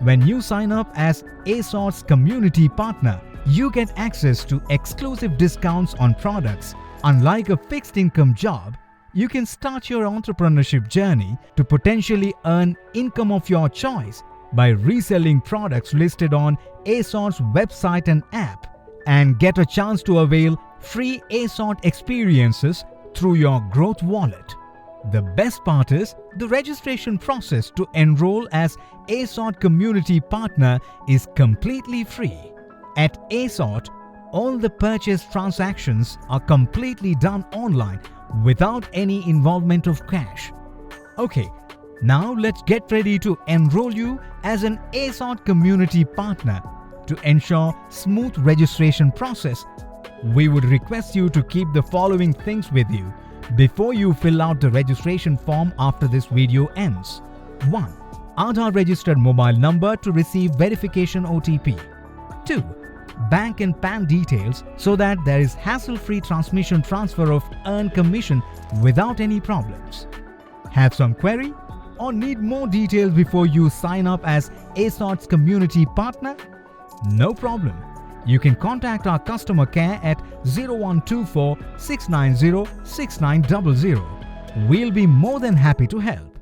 When you sign up as Asort's community partner, you get access to exclusive discounts on products. Unlike a fixed income job, you can start your entrepreneurship journey to potentially earn income of your choice by reselling products listed on Asort's website and app, and get a chance to avail free Asort experiences through your growth wallet. The best part is the registration process to enroll as Asort community partner is completely free. At Asort, all the purchase transactions are completely done online without any involvement of cash. Okay, now let's get ready to enroll you as an Asort community partner. To ensure smooth registration process, we would request you to keep the following things with you before you fill out the registration form after this video ends. 1. Aadhaar registered mobile number to receive verification OTP. 2. Bank and PAN details so that there is hassle-free transfer of earned commission without any problems. Have some query or need more details before you sign up as Asort's community partner? No problem. You can contact our customer care at 0124 690 6900. We'll be more than happy to help.